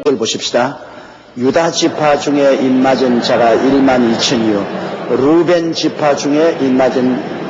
이걸 보십시다. 유다 지파 중에 입맞은 자가 1만 2천이요 루벤 지파 중에 입맞은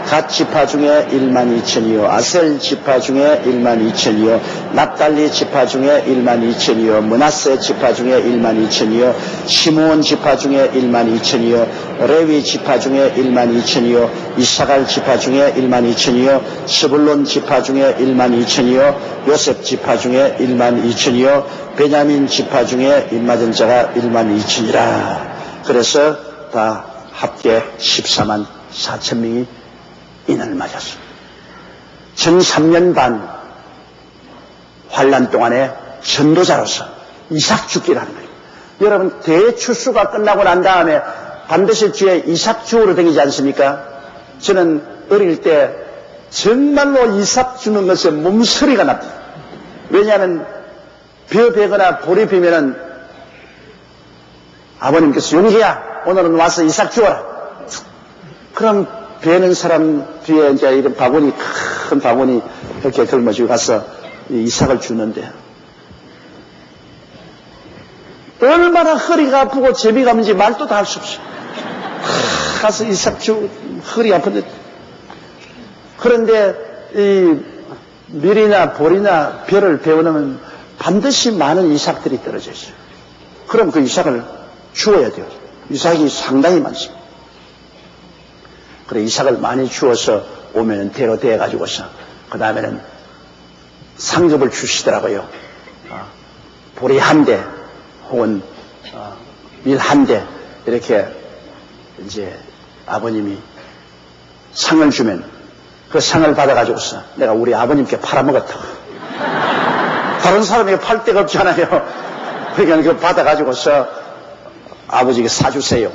갓 지파 중에 1만 2천이요 아셀 지파 중에 1만 2천이요 납달리 지파 중에 1만 2천이요 므낫세 지파 중에 1만 2천이요 시므온 지파 중에 1만 2천이요 레위 지파 중에 1만 2천이요 이사갈 지파 중에 1만 2천이요 스불론 지파 중에 1만 2천이요 요셉 지파 중에 1만 2천이요 베냐민 지파 중에 입맞은 자가 1만 2천이라. 그래서 다 합계 14만 4천 명이 인을 맞았습니다. 전 3년 반 환란 동안에 전도자로서 이삭 죽기라는 거예요. 여러분, 대추수가 끝나고 난 다음에 반드시 뒤에 이삭 죽으로 다니지 않습니까? 저는 어릴 때 정말로 이삭 주는 것에 몸서리가 납니다. 왜냐하면 벼 베거나 볼이 비면은 아버님께서 용기야 오늘은 와서 이삭 주어라. 그럼 베는 사람 뒤에 이제 이런 바구니 큰 바구니 이렇게 걸머지고 가서 이삭을 주는데 얼마나 허리가 아프고 재미가 없는지 말도 다 할 수 없어요. 가서 이삭 주 허리 아픈데 그런데 이 밀이나 볼이나 벼를 베어놓으면 반드시 많은 이삭들이 떨어져 있어요. 그럼 그 이삭을 주어야 돼요. 이삭이 상당히 많습니다. 그래 이삭을 많이 주어서 오면은 대로 대가지고서 그 다음에는 상급을 주시더라고요. 보리 한 대 혹은 밀 한 대 이렇게 이제 아버님이 상을 주면 그 상을 받아가지고서 내가 우리 아버님께 팔아먹었다. 다른 사람에게 팔 데가 없잖아요. 그러니까 그거 받아가지고서 아버지에게 사주세요.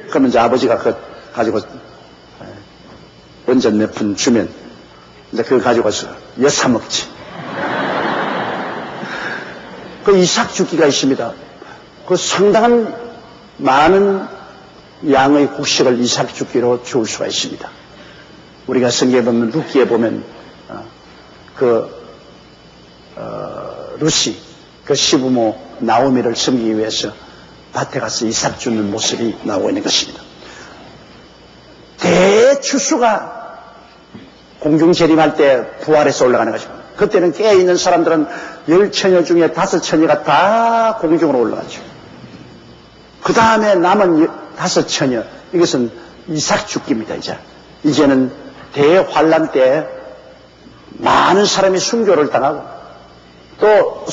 그러면 이제 아버지가 그거 가지고 원전 몇 푼 주면 이제 그거 가지고서 여사 먹지. 그 이삭 죽기가 있습니다. 그 상당한 많은 양의 곡식을 이삭 죽기로 주울 수가 있습니다. 우리가 성경에 보면 룻기에 보면 룻이 그 시부모 나오미를 섬기기 위해서 밭에 가서 이삭 주는 모습이 나오고 있는 것입니다. 대추수가 공중 재림할 때 부활해서 올라가는 것입니다. 그때는 깨어있는 사람들은 10처녀 중에 5처녀가 다 공중으로 올라가죠. 그 다음에 남은 5처녀, 이것은 이삭 죽기입니다. 이제는 대환란 때 많은 사람이 순교를 당하고 또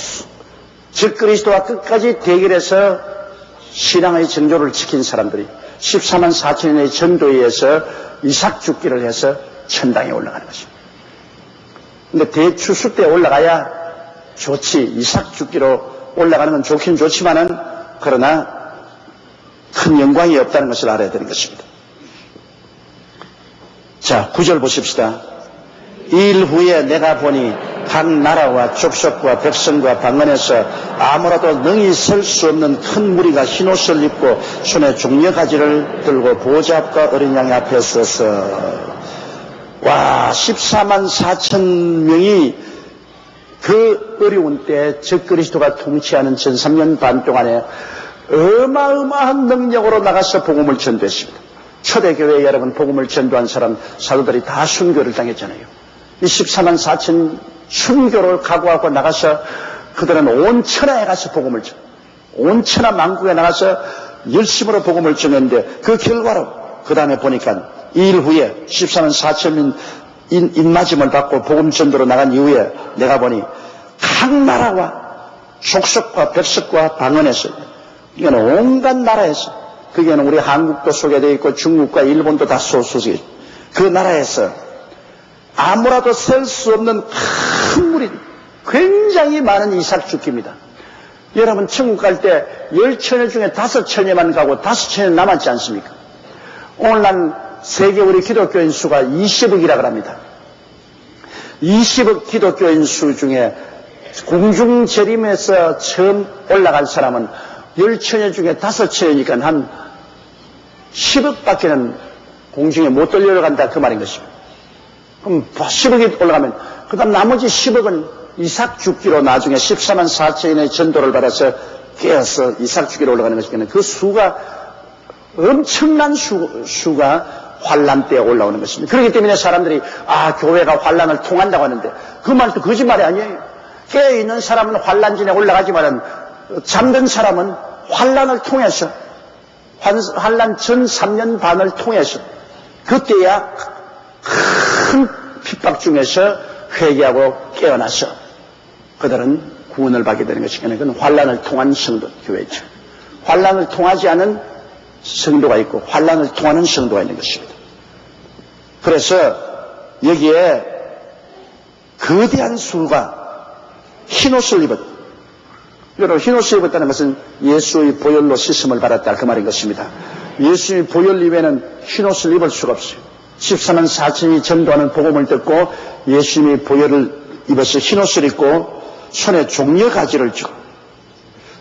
적그리스도와 끝까지 대결해서 신앙의 정조를 지킨 사람들이 14만 4천년의 전도에 의해서 이삭 죽기를 해서 천당에 올라가는 것입니다. 근데 대추수 때 올라가야 좋지. 이삭 죽기로 올라가는 건 좋긴 좋지만은 그러나 큰 영광이 없다는 것을 알아야 되는 것입니다. 자, 9절 보십시다. 이 일 후에 내가 보니 각 나라와 족속과 백성과 방언에서 아무라도 능히 설 수 없는 큰 무리가 흰옷을 입고 손에 종려가지를 들고 보좌 앞과 어린 양 앞에 서서 와 14만 4천 명이 그 어려운 때 적그리스도가 통치하는 전 3년 반 동안에 어마어마한 능력으로 나가서 복음을 전도했습니다. 초대교회 여러분 복음을 전도한 사람 사도들이 다 순교를 당했잖아요. 이 14만 4천 순교를 각오하고 나가서 그들은 온 천하에 가서 복음을 전 온 천하 만국에 나가서 열심으로 복음을 전했는데 그 결과로 그 다음에 보니까 2일 후에 14만 4천 인맞음을 받고 복음 전도로 나간 이후에 내가 보니 각 나라와 족속과 백성과 방언에서 이건 온갖 나라에서 그게는 우리 한국도 소개되어 있고 중국과 일본도 다 소속이 있고 그 나라에서 아무라도 셀 수 없는 큰 무리 굉장히 많은 이삭 죽기입니다. 여러분 천국 갈 때 10처녀 중에 5처녀만 가고 5처녀 남았지 않습니까? 오늘날 세계 우리 기독교인 수가 20억이라고 합니다. 20억 기독교인 수 중에 공중 재림에서 처음 올라갈 사람은 10처녀 중에 5처녀니까 한 10억밖에는 공중에 못 돌려간다 그 말인 것입니다. 그럼 10억이 올라가면 그 다음 나머지 10억은 이삭 죽기로 나중에 14만 4천인의 전도를 받아서 깨어서 이삭 죽기로 올라가는 것이니까 그 수가 엄청난 수가 환란 때에 올라오는 것입니다. 그렇기 때문에 사람들이 교회가 환란을 통한다고 하는데 그 말도 거짓말이 아니에요. 깨어있는 사람은 환란진에 올라가지만 잠든 사람은 환란을 통해서 환란 전 3년 반을 통해서 그때야 큰 핍박 중에서 회개하고 깨어나서 그들은 구원을 받게 되는 것이니까 그건 환란을 통한 성도 교회죠. 환란을 통하지 않은 성도가 있고 환란을 통하는 성도가 있는 것입니다. 그래서 여기에 거대한 수가 흰옷을 입었다. 여러분 흰옷을 입었다는 것은 예수의 보혈로 씻음을 받았다 그 말인 것입니다. 예수의 보혈 이외에는 흰옷을 입을 수가 없어요. 14만 4천이 전도하는 복음을 듣고 예수님의 보혈을 입어서 흰옷을 입고 손에 종려가지를 쥐고,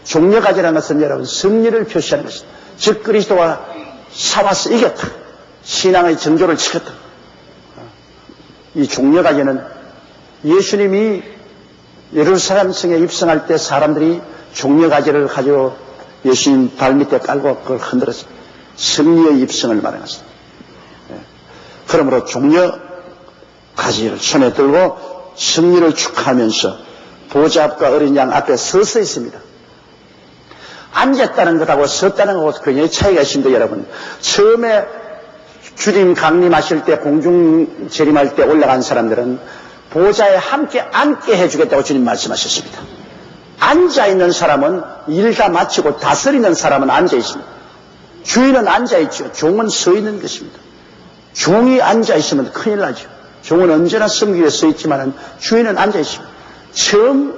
종려가지라는 것은 여러분 승리를 표시하는 것입니다. 즉 그리스도와 싸워서 이겼다. 신앙의 정조를 지켰다. 이 종려가지는 예수님이 예루살렘 성에 입성할 때 사람들이 종려가지를 가지고 예수님 발밑에 깔고 그걸 흔들었어요. 승리의 입성을 말하는 것입니다. 그러므로 종려가지를 손에 들고 승리를 축하하면서 보좌 앞과 어린 양 앞에 서서 있습니다. 앉았다는 것하고 섰다는 것하고 굉장히 차이가 있습니다, 여러분. 처음에 주님 강림하실 때 공중 재림할 때 올라간 사람들은 보좌에 함께 앉게 해주겠다고 주님 말씀하셨습니다. 앉아있는 사람은 일 다 마치고 다스리는 사람은 앉아있습니다. 주인은 앉아있죠. 종은 서있는 것입니다. 종이 앉아있으면 큰일 나죠. 종은 언제나 섬기게 서있지만 주인은 앉아있습니다. 처음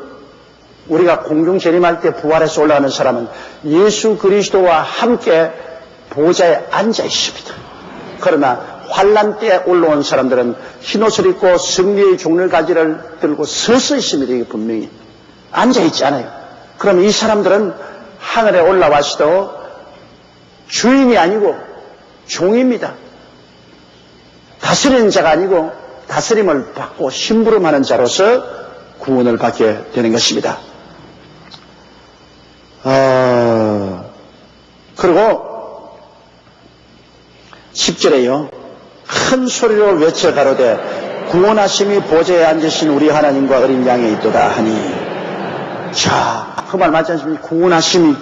우리가 공중 재림할 때 부활해서 올라가는 사람은 예수 그리스도와 함께 보좌에 앉아있습니다. 그러나 환란 때에 올라온 사람들은 흰옷을 입고 승리의 종려가지를 들고 서서 있습니다. 이게 분명히 앉아있지 않아요. 그럼 이 사람들은 하늘에 올라와서도 주인이 아니고 종입니다. 다스리는 자가 아니고 다스림을 받고 심부름하는 자로서 구원을 받게 되는 것입니다. 그리고 10절에요. 큰 소리로 외쳐 가로되 구원하심이 보좌에 앉으신 우리 하나님과 어린 양에 있도다 하니. 자, 그 말 맞지 않습니까? 구원하심이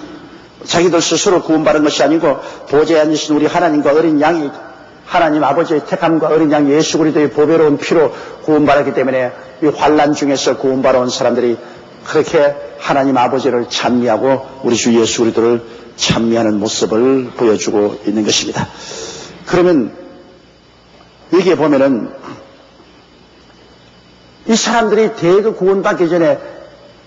자기들 스스로 구원받은 것이 아니고 보좌에 앉으신 우리 하나님과 어린 양이 하나님 아버지의 택함과 어린 양 예수 그리스도의 보배로운 피로 구원받았기 때문에 이 환난 중에서 구원받아 온 사람들이 그렇게 하나님 아버지를 찬미하고 우리 주 예수 그리스도를 찬미하는 모습을 보여주고 있는 것입니다. 그러면 여기에 보면은 이 사람들이 대거 구원받기 전에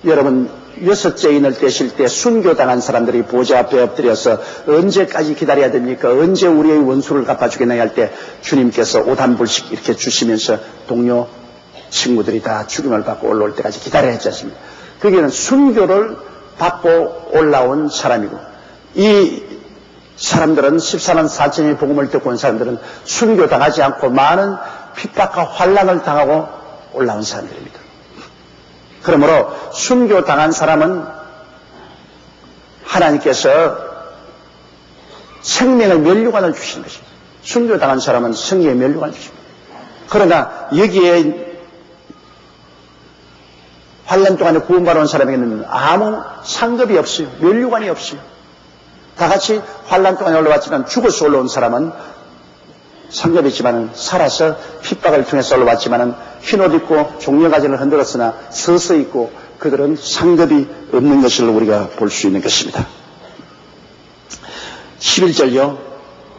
여러분 6째 인을 떼실 때 순교당한 사람들이 보좌 앞에 엎드려서 언제까지 기다려야 됩니까? 언제 우리의 원수를 갚아주겠나 할 때 주님께서 옷 한 벌씩 이렇게 주시면서 동료 친구들이 다 죽임을 받고 올라올 때까지 기다려야 했지 않습니까? 거기는 순교를 받고 올라온 사람이고 이 사람들은 14만 4천의 복음을 듣고 온 사람들은 순교당하지 않고 많은 핍박과 환난을 당하고 올라온 사람들입니다. 그러므로 순교당한 사람은 하나님께서 생명의 면류관을 주시는 것입니다. 순교당한 사람은 생명의 면류관을 주십니다. 그러나 여기에 환난 동안에 구원받아 온 사람에게는 아무 상급이 없어요. 면류관이 없어요. 다 같이 환난 동안에 올라왔지만 죽어서 올라온 사람은 상급이 있지만은 살아서 핍박을 통해서 올라왔지만은 흰옷 입고 종려가지를 흔들었으나 서서 있고 그들은 상급이 없는 것을 우리가 볼 수 있는 것입니다. 11절요.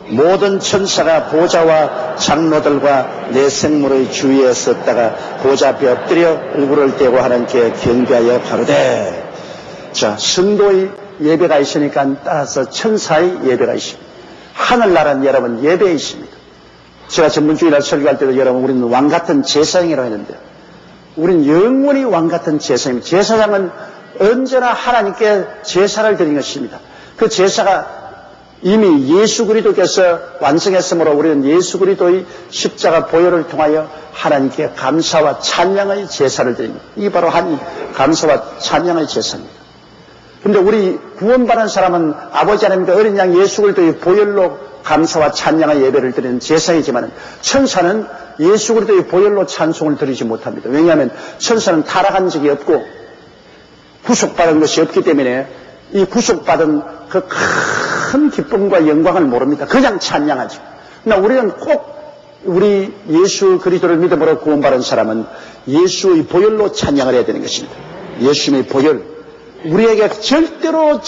모든 천사가 보좌와 장로들과 내 생물의 주위에 섰다가 보좌 앞에 엎드려 얼굴을 떼고 하나님께 경배하여 가로되. 자, 성도의 예배가 있으니까 따라서 천사의 예배가 있습니다. 하늘나라는 여러분 예배에 있습니다. 제가 전문주의날 설교할 때도 여러분 우리는 왕같은 제사장이라고 했는데 우리는 영원히 왕같은 제사장입니다. 제사장은 언제나 하나님께 제사를 드리는 것입니다. 그 제사가 이미 예수 그리스도께서 완성했으므로 우리는 예수 그리스도의 십자가 보혈을 통하여 하나님께 감사와 찬양의 제사를 드립니다. 이게 바로 감사와 찬양의 제사입니다. 그런데 우리 구원받은 사람은 아버지 하나님과 어린 양 예수 그리스도의 보혈로 감사와 찬양의 예배를 드리는 제사이지만 천사는 예수 그리스도의 보혈로 찬송을 드리지 못합니다. 왜냐하면 천사는 타락한 적이 없고 구속받은 것이 없기 때문에 이 구속받은 그 큰 기쁨과 영광을 모릅니다. 그냥 찬양하죠. 그러나 우리는 꼭 우리 예수 그리스도를 믿음으로 구원받은 사람은 예수의 보혈로 찬양을 해야 되는 것입니다. 예수님의 보혈. 우리에게 절대로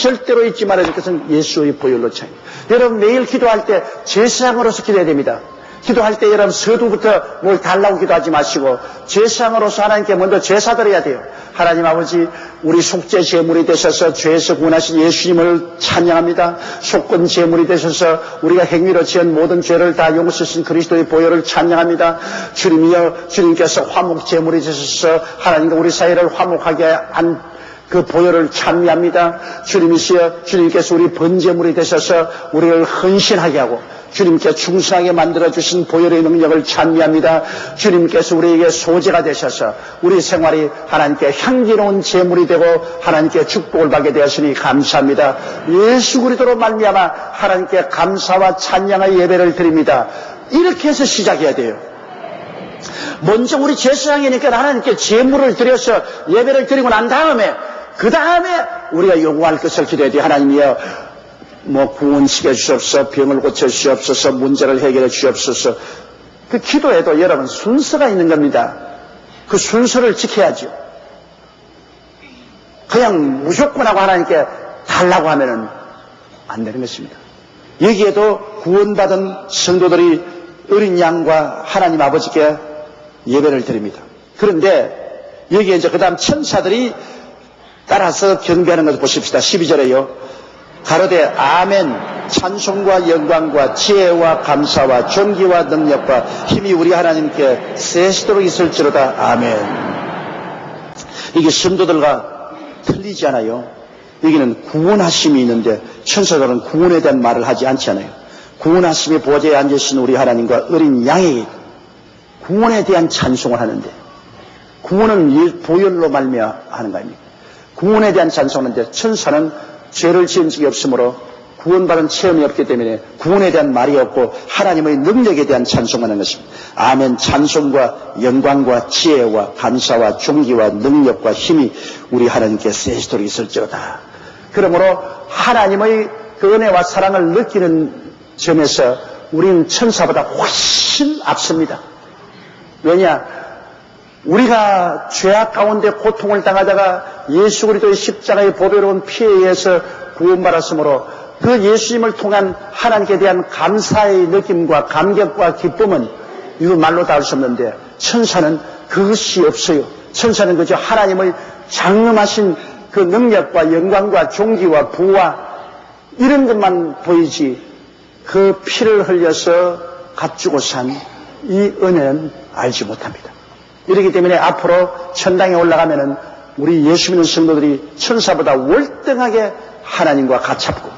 잊지 말아야 될 것은 예수의 보혈로 찬양. 여러분 매일 기도할 때 제사장으로서 기도해야 됩니다. 기도할 때 여러분 서두부터 뭘 달라고 기도하지 마시고 제사장으로서 하나님께 먼저 제사 드려야 돼요. 하나님 아버지, 우리 속죄 제물이 되셔서 죄에서 구원하신 예수님을 찬양합니다. 속건 제물이 되셔서 우리가 행위로 지은 모든 죄를 다 용서하신 그리스도의 보혈을 찬양합니다. 주님이여, 주님께서 화목 제물이 되셔서 하나님과 우리 사이를 화목하게 한 그 보혈을 찬미합니다. 주님이시여, 주님께서 우리 번제물이 되셔서 우리를 헌신하게 하고 주님께 충성하게 만들어주신 보혈의 능력을 찬미합니다. 주님께서 우리에게 소재가 되셔서 우리 생활이 하나님께 향기로운 제물이 되고 하나님께 축복을 받게 되었으니 감사합니다. 예수 그리스도로 말미암아 하나님께 감사와 찬양의 예배를 드립니다. 이렇게 해서 시작해야 돼요. 먼저 우리 제사장이니까 하나님께 제물을 드려서 예배를 드리고 난 다음에 그 다음에 우리가 요구할 것을 기도해야 돼요. 하나님이여, 구원시켜 주시옵소서, 병을 고쳐 주시옵소서, 문제를 해결해 주시옵소서. 그 기도에도 여러분 순서가 있는 겁니다. 그 순서를 지켜야죠. 그냥 무조건 하고 하나님께 달라고 하면은 안 되는 것입니다. 여기에도 구원받은 성도들이 어린 양과 하나님 아버지께 예배를 드립니다. 그런데 여기에 이제 그 다음 천사들이 따라서 경배하는 것을 보십시다. 12절에요. 가로되 아멘, 찬송과 영광과 지혜와 감사와 존귀와 능력과 힘이 우리 하나님께 세시도록 있을지로다. 아멘. 이게 성도들과 틀리지 않아요. 여기는 구원하심이 있는데 천사들은 구원에 대한 말을 하지 않지 않아요. 구원하심이 보좌에 앉으신 우리 하나님과 어린 양에게 구원에 대한 찬송을 하는데, 구원은 보혈로 말미암아 거 아닙니까? 구원에 대한 찬송하는데 천사는 죄를 지은 적이 없으므로 구원받은 체험이 없기 때문에 구원에 대한 말이 없고 하나님의 능력에 대한 찬송하는 것입니다. 아멘. 찬송과 영광과 지혜와 감사와 존귀와 능력과 힘이 우리 하나님께 세시도록 있을지어다. 그러므로 하나님의 그 은혜와 사랑을 느끼는 점에서 우리는 천사보다 훨씬 앞섭니다. 왜냐? 우리가 죄악 가운데 고통을 당하다가 예수 그리스도의 십자가의 보배로운 피에 의해서 구원받았으므로 그 예수님을 통한 하나님께 대한 감사의 느낌과 감격과 기쁨은 이거 말로 다 할 수 없는데 천사는 그것이 없어요. 천사는 그저 하나님의 장엄하신 그 능력과 영광과 존귀와 부와 이런 것만 보이지 그 피를 흘려서 값주고 산 이 은혜는 알지 못합니다. 이렇기 때문에 앞으로 천당에 올라가면은 우리 예수 믿는 성도들이 천사보다 월등하게 하나님과 가깝고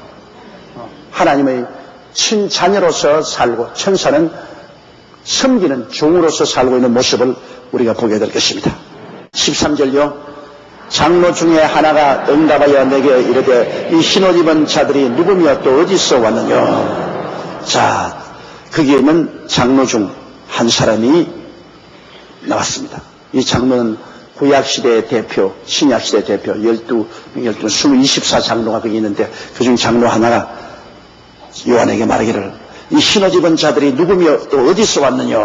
하나님의 친자녀로서 살고 천사는 섬기는 종으로서 살고 있는 모습을 우리가 보게 될 것입니다. 13절요. 장로 중에 하나가 응답하여 내게 이르되 이 흰옷 입은 자들이 누구며 또 어디서 왔느냐. 자, 거기에는 장로 중 한 사람이 나왔습니다. 이 장로는 구약시대의 대표, 신약시대의 대표, 24장로가 거기 있는데 그중 장로 하나가 요한에게 말하기를 이 흰옷 입은 자들이 누구며 또 어디서 왔느냐.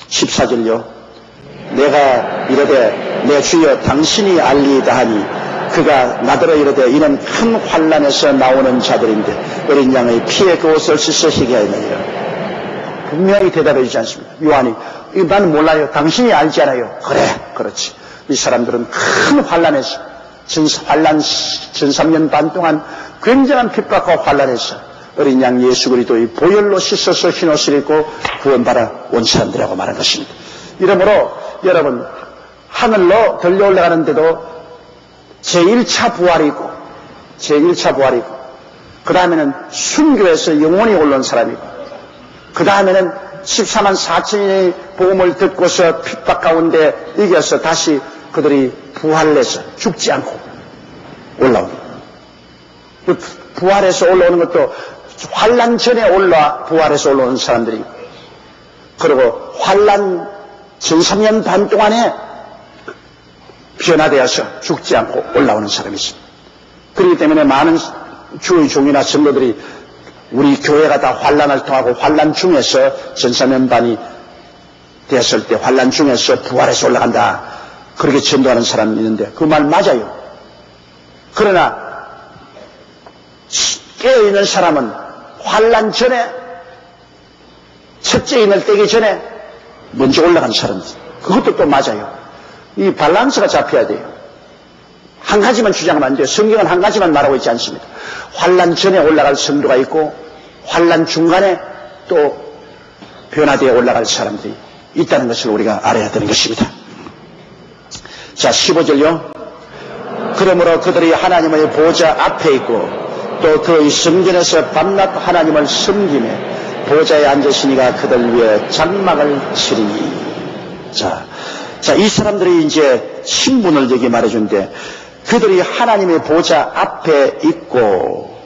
14절요. 내가 이르되 내 주여 당신이 알리이다 하니 그가 나더러 이르되 이는 큰 환난에서 나오는 자들인데 어린 양의 피에 그 옷을 씻어 희게 하였느니라. 분명히 대답해 주지 않습니다. 요한이 나는 몰라요. 당신이 알지 않아요. 그래, 그렇지. 이 사람들은 큰 환난에서 전 3년 반 동안 굉장한 핍박과 환난에서 어린 양 예수 그리스도의 보혈로 씻어서 흰옷을 입고 구원받아 온 사람들이라고 말한 것입니다. 이러므로 여러분 하늘로 들려 올라가는데도 제1차 부활이고 그 다음에는 순교해서 영원히 올라온 사람이고, 그 다음에는 14만 4천인의 복음을 듣고서 핍박 가운데 이겨서 다시 그들이 부활을 해서 죽지 않고 올라오는 거예요. 부활해서 올라오는 것도 환난 전에 올라와 부활해서 올라오는 사람들이, 그리고 환난 전 3년 반 동안에 변화되어서 죽지 않고 올라오는 사람이 있습니다. 그렇기 때문에 많은 주의 종이나 성도들이 우리 교회가 다 환난을 통하고 환난 중에서 전 3년 반이 되었을 때 환난 중에서 부활해서 올라간다, 그렇게 전도하는 사람이 있는데 그 말 맞아요. 그러나 깨어있는 사람은 환난 전에, 첫째 인을 떼기 전에 먼저 올라간 사람들, 그것도 또 맞아요. 이 밸런스가 잡혀야 돼요. 한 가지만 주장하면 안 돼요. 성경은 한 가지만 말하고 있지 않습니다. 환난 전에 올라갈 성도가 있고 환난 중간에 또 변화되어 올라갈 사람들이 있다는 것을 우리가 알아야 되는 것입니다. 자, 15절요. 그러므로 그들이 하나님의 보좌 앞에 있고 또 그 성전에서 밤낮 하나님을 섬기며 보좌에 앉으시니가 그들 위에 장막을 치리니. 자, 이 사람들이 이제 신분을 여기 말해준대. 그들이 하나님의 보좌 앞에 있고,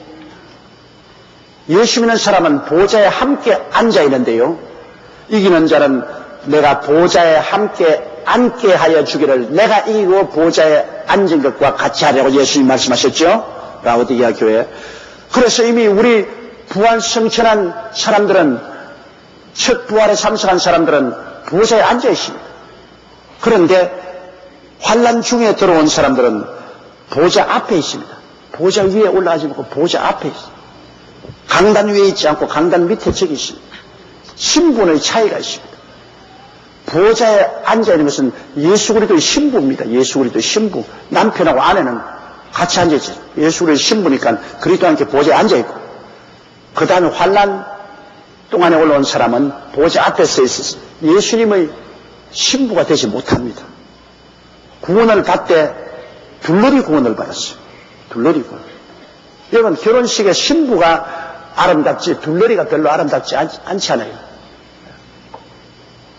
예수 믿는 사람은 보좌에 함께 앉아 있는데요, 이기는 자는 내가 보좌에 함께 앉게 하여 주기를 내가 이기고 보좌에 앉은 것과 같이 하려고 예수님 말씀하셨죠, 라오디게아 교회. 그래서 이미 우리 부활 성천한 사람들은, 첫 부활에 참석한 사람들은 보좌에 앉아 있습니다. 그런데 환난 중에 들어온 사람들은 보좌 앞에 있습니다. 보좌 위에 올라가지 않고 보좌 앞에 있습니다. 강단 위에 있지 않고 강단 밑에 저기 있습니다. 신분의 차이가 있습니다. 보좌에 앉아있는 것은 예수 그리스도의 신부입니다. 예수 그리스도의 신부. 남편하고 아내는 같이 앉아있죠. 예수 그리스도의 신부니까 그리스도와 함께 보좌에 앉아있고, 그 다음에 환난 동안에 올라온 사람은 보좌 앞에 서 있어서 예수님의 신부가 되지 못합니다. 구원을 받되 둘러리 구원을 받았어요. 둘러리 구원. 여러분, 결혼식에 신부가 아름답지 둘러리가 별로 아름답지 않지 않아요.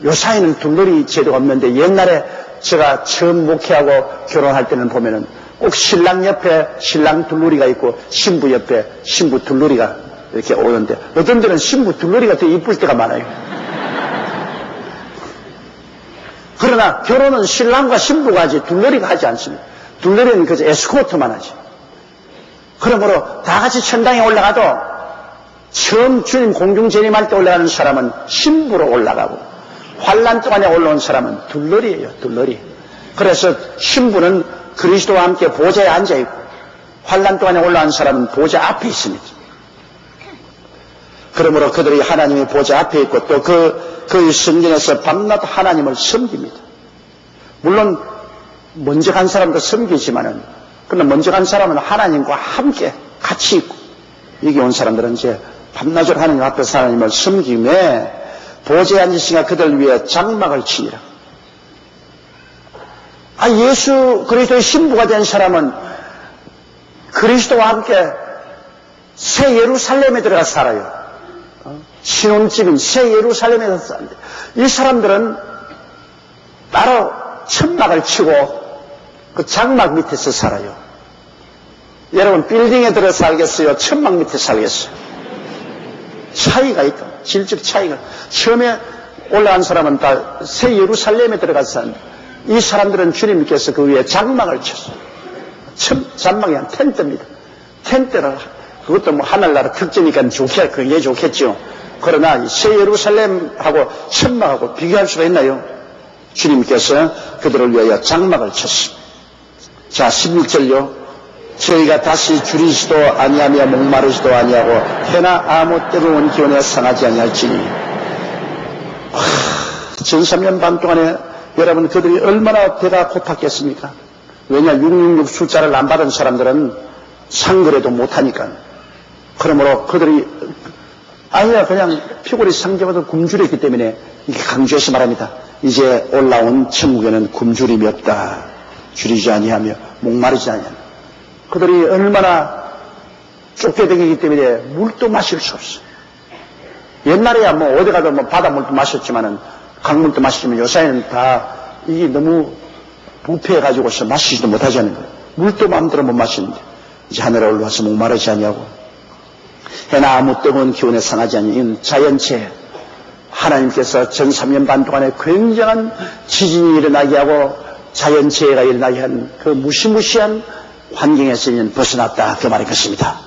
요사이는 둘러리 제도가 없는데, 옛날에 제가 처음 목회하고 결혼할 때는 보면은 꼭 신랑 옆에 신랑 둘러리가 있고 신부 옆에 신부 둘러리가 이렇게 오는데, 어떤 데는 신부 둘러리가 더 이쁠 때가 많아요. 그러나 결혼은 신랑과 신부가 하지 둘러리가 하지 않습니다. 둘러리는 그저 에스코트만 하지. 그러므로 다 같이 천당에 올라가도 처음 주님 공중 재림할 때 올라가는 사람은 신부로 올라가고, 환난 동안에 올라온 사람은 둘러리예요. 둘러리. 그래서 신부는 그리스도와 함께 보좌에 앉아있고, 환난 동안에 올라온 사람은 보좌 앞에 있습니다. 그러므로 그들이 하나님의 보좌 앞에 있고 또 그 성전에서 밤낮 하나님을 섬깁니다. 물론 먼저 간 사람도 섬기지만은, 그러나 먼저 간 사람은 하나님과 함께 같이 있고, 여기 온 사람들은 이제 밤낮으로 하나님 앞에서 하나님을 섬기며 보좌에 앉으시니가 그들 위해 장막을 치니라. 예수 그리스도의 신부가 된 사람은 그리스도와 함께 새 예루살렘에 들어가 살아요. 신혼집인 새 예루살렘에서 사는데, 이 사람들은 따로 천막을 치고 그 장막 밑에서 살아요. 여러분, 빌딩에 들어 살겠어요? 천막 밑에 살겠어요? 차이가 있다. 질적 차이가. 처음에 올라간 사람은 다 새 예루살렘에 들어가서 사는데, 이 사람들은 주님께서 그 위에 장막을 쳤어요. 장막이 한 텐트입니다. 텐트를, 그것도 뭐 하늘나라 특징이니까 굉장히 좋겠죠. 그러나 새 예루살렘하고 천막하고 비교할 수가 있나요? 주님께서 그들을 위하여 장막을 쳤습니다. 자, 11절요. 저희가 다시 줄이지도 아니하며 목마르지도 아니하고 해나 아무 뜨거운 기운에 상하지 아니할지니. 전 3년 반 동안에 여러분, 그들이 얼마나 배가 고팠겠습니까? 왜냐, 666 숫자를 안 받은 사람들은 상거래도 못하니까. 그러므로 그들이 그냥 피골이 상제보다 굶주렸기 때문에 이렇게 강조해서 말합니다. 이제 올라온 천국에는 굶주림이 없다. 줄이지 아니하며 목마르지 아니하며. 그들이 얼마나 쫓겨다니기 때문에 물도 마실 수 없어. 옛날에야 뭐 어디 가도 뭐 바닷물도 마셨지만은 강물도 마시지만 요새는 다 이게 너무 부패해가지고서 마시지도 못하잖아요. 물도 마음대로 못 마시는데 이제 하늘에 올라와서 목마르지 아니하고 해나 아무 뜨거운 기운에 상하지 아니하는 자연체에 하나님께서 전 3년 반 동안에 굉장한 지진이 일어나게 하고 자연재해가 일어나게 한 그 무시무시한 환경에서 이는 벗어났다 그 말이 것입니다.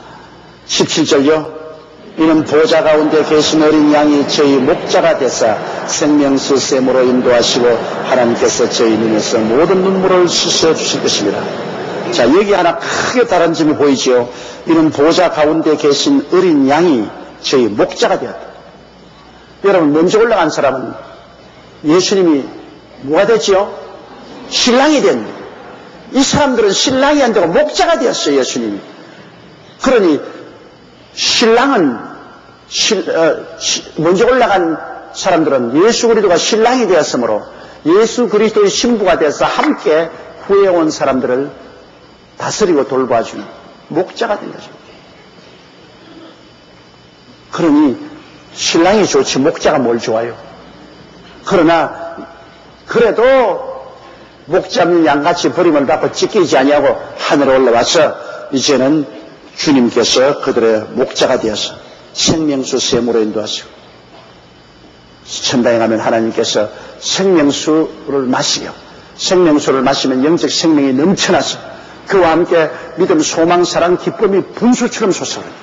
17절요. 이는 보좌 가운데 계신 어린 양이 저희 목자가 되사 생명수 샘으로 인도하시고 하나님께서 저희 눈에서 모든 눈물을 씻어 주실 것입니다. 자, 여기 하나 크게 다른 점이 보이죠. 이는 보좌 가운데 계신 어린 양이 저희 목자가 되었다. 여러분, 먼저 올라간 사람은 예수님이 뭐가 됐지요? 신랑이 됐네. 이 사람들은 신랑이 안 되고 목자가 되었어요, 예수님이. 그러니 신랑은 먼저 올라간 사람들은 예수 그리스도가 신랑이 되었으므로 예수 그리스도의 신부가 되어서 함께 후회온 사람들을 다스리고 돌봐주는 목자가 된 거죠. 그러니 신랑이 좋지 목자가 뭘 좋아요. 그러나 그래도 목자 없는 양같이 버림을 받고 찢기지 아니하고 하늘에 올라와서 이제는 주님께서 그들의 목자가 되어서 생명수 샘으로 인도하시고 천당에 가면 하나님께서 생명수를 마시고 생명수를 마시면 영적 생명이 넘쳐나서 그와 함께 믿음, 소망, 사랑, 기쁨이 분수처럼 솟아오르는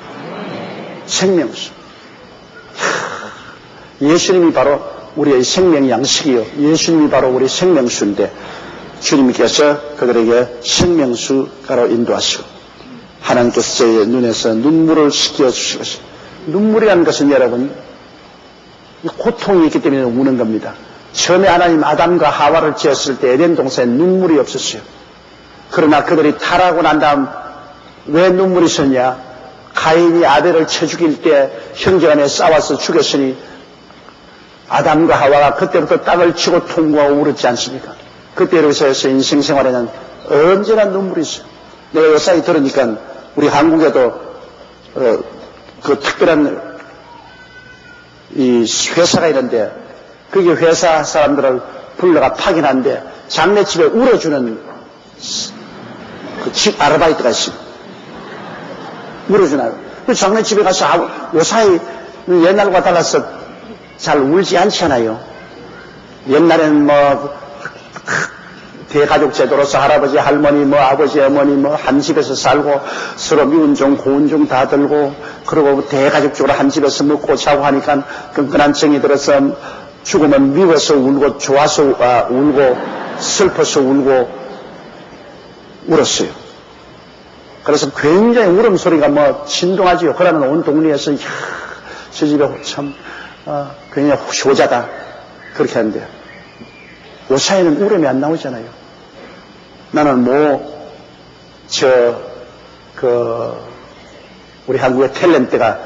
생명수. 예수님이 바로 우리의 생명 양식이요. 예수님이 바로 우리 생명수인데 주님께서 그들에게 생명수가로 인도하시고 하나님께서 저희의 눈에서 눈물을 씻겨주시고 눈물이라는 것은 여러분 고통이 있기 때문에 우는 겁니다. 처음에 하나님 아담과 하와를 지었을 때 에덴 동산에 눈물이 없었어요. 그러나 그들이 타락하고 난 다음 왜 눈물이 있었냐? 가인이 아벨을 쳐 죽일 때 형제간에 싸워서 죽였으니 아담과 하와가 그때부터 땅을 치고 통곡하고 울었지 않습니까? 그때로서 인생 생활에는 언제나 눈물이 있어요. 내가 요사이 들으니까 우리 한국에도 그 특별한 이 회사가 있는데 그게 회사 사람들을 불러가 파견한데 장례집에 울어주는 그 집 아르바이트가 있어요. 울어주나요? 그 장례집에 가서 요사이 옛날과 달라서 잘 울지 않잖아요. 옛날에는 뭐 대가족 제도로서 할아버지, 할머니, 뭐 아버지, 어머니 뭐 한 집에서 살고 서로 미운 종, 고운 종 다 들고 그리고 대가족적으로 한 집에서 먹고 자고 하니까 끈끈한 정이 들어서 죽으면 미워서 울고 좋아서 울고 슬퍼서 울고 울었어요. 그래서 굉장히 울음소리가 뭐 진동하지요. 그러면 온 동네에서 저 집에 참 굉장히 효자다 그렇게 하는데 요사이는 울음이 안 나오잖아요. 나는 우리 한국의 탤런트가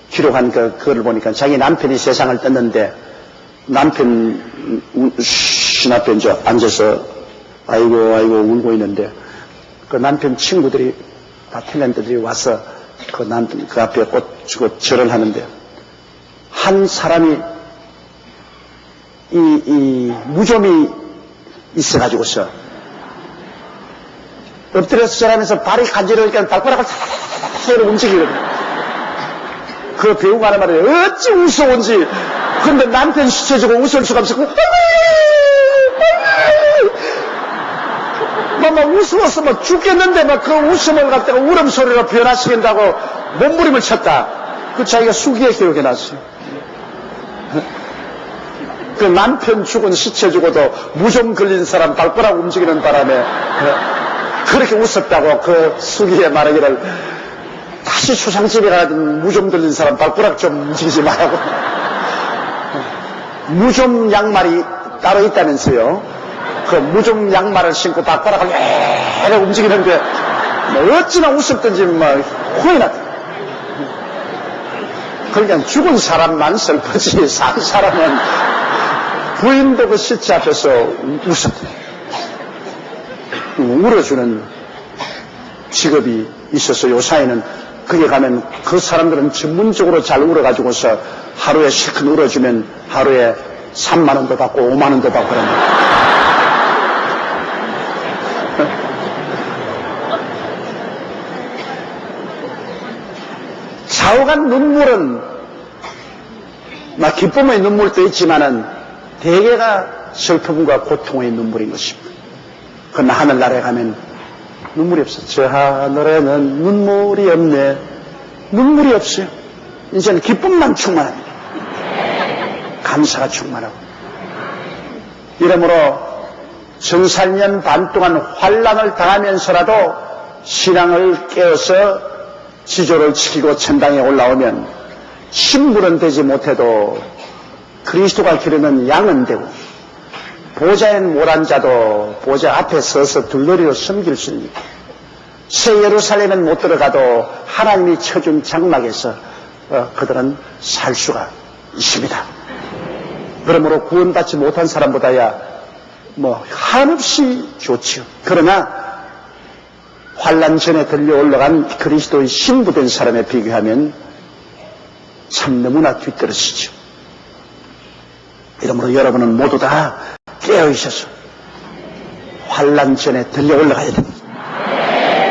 기록한 그걸 보니까 자기 남편이 세상을 떴는데 남편 신 앞에 이제 앉아서 아이고 울고 있는데 그 남편 친구들이 다 탤런트들이 와서 그 남편 그 앞에 꼭 주고 절을 하는데 한 사람이 이 무좀이 있어가지고서 엎드려서 절하면서 발이 간지러우니까 발가락을 살살 움직이거든요. 그 배우가 하는 말이 어찌 무서운지. 그런데 남편 시켜주고 웃을 수가 없어. 막 웃어서 막 죽겠는데 막 그 웃음을 갖다가 울음소리로 변화시킨다고 몸부림을 쳤다. 그 자기가 수기에 기록해놨어요. 그 남편 죽은 시체 주고도 무좀 걸린 사람 발가락 움직이는 바람에 그렇게 웃었다고 그 수기에 말하기를 다시 수상집에 가든 무좀 걸린 사람 발가락 좀 움직이지 말라고. 무좀 양말이 따로 있다면서요. 그 무좀 양말을 신고 발가락을 계속 움직이는데 뭐 어찌나 웃었던지 막 혼이 났다. 그러니까 죽은 사람만 슬프지 산 사람은 부인도 그 시체 앞에서 웃었대. 울어주는 직업이 있어서 요사이는 거기 가면 그 사람들은 전문적으로 잘 울어가지고서 하루에 실컷 울어주면 하루에 3만 원도 받고 5만 원도 받고 그럽니다. 좌우간 눈물은 막 기쁨의 눈물도 있지만은 대개가 슬픔과 고통의 눈물인 것입니다. 그러나 하늘나라에 가면 눈물이 없어. 저 하늘에는 눈물이 없네. 눈물이 없어요. 이제는 기쁨만 충만합니다. 감사가 충만하고. 이러므로 정살년 반 동안 환난을 당하면서라도 신앙을 깨어서 지조를 지키고 천당에 올라오면 신부는 되지 못해도 그리스도가 기르는 양은 되고 보좌엔 몰한 자도 보좌 앞에 서서 둘러리로 섬길 수 있는 새 예루살렘은 못 들어가도 하나님이 쳐준 장막에서 그들은 살 수가 있습니다. 그러므로 구원받지 못한 사람보다야 한없이 좋지요. 그러나 환난 전에 들려 올라간 그리스도의 신부된 사람에 비교하면 참 너무나 뒤떨어지죠. 이러므로 여러분은 모두 다 깨어있어서 환난 전에 들려 올라가야 됩니다.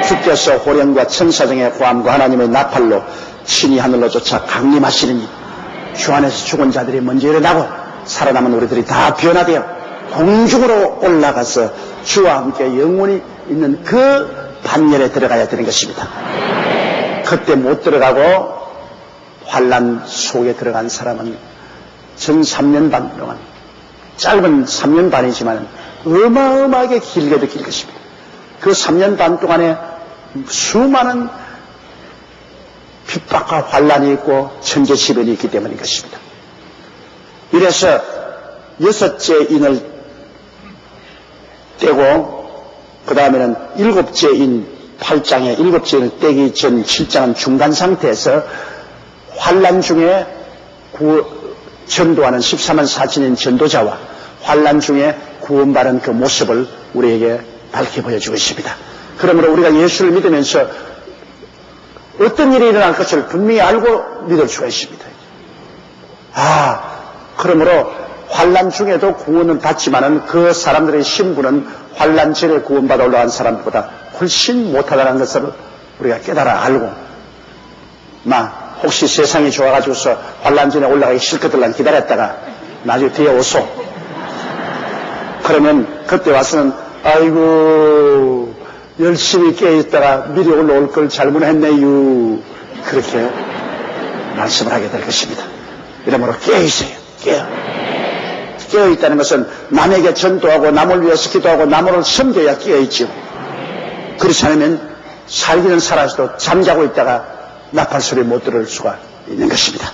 주께서 호령과 천사장의 고함과 하나님의 나팔로 친히 하늘로 쫓아 강림하시느니 주 안에서 죽은 자들이 먼저 일어나고 살아남은 우리들이 다 변화되어 공중으로 올라가서 주와 함께 영원히 있는 그 반열에 들어가야 되는 것입니다. 그때 못 들어가고 환난 속에 들어간 사람은 전 3년 반 동안, 짧은 3년 반이지만 어마어마하게 길게도 길 것입니다. 그 3년 반 동안에 수많은 핍박과 환난이 있고 천재지변이 있기 때문인 것입니다. 이래서 6째 인을 떼고 그 다음에는 7째 인 8장에 7째 인을 떼기 전 7장은 중간 상태에서 환난 중에 전도하는 14만 4천인 전도자와 환난 중에 구원받은 그 모습을 우리에게 밝혀 보여주고 있습니다. 그러므로 우리가 예수를 믿으면서 어떤 일이 일어날 것을 분명히 알고 믿을 수가 있습니다. 그러므로 환난 중에도 구원은 받지만은 그 사람들의 신분은 환난 전에 구원받아 올라간 사람보다 훨씬 못하다는 것을 우리가 깨달아 알고 혹시 세상이 좋아가지고서 환난 전에 올라가기 싫거든 기다렸다가 나중에 뒤에 오소. 그러면 그때 와서는 아이고 열심히 깨어있다가 미리 올라올 걸 잘못했네요. 그렇게 말씀을 하게 될 것입니다. 이러므로 깨어있어요. 깨어있다는 것은 남에게 전도하고 남을 위해서 기도하고 남을 섬겨야 깨어있죠. 그렇지 않으면 살기는 살아서도 잠자고 있다가 나팔 소리 못 들을 수가 있는 것입니다.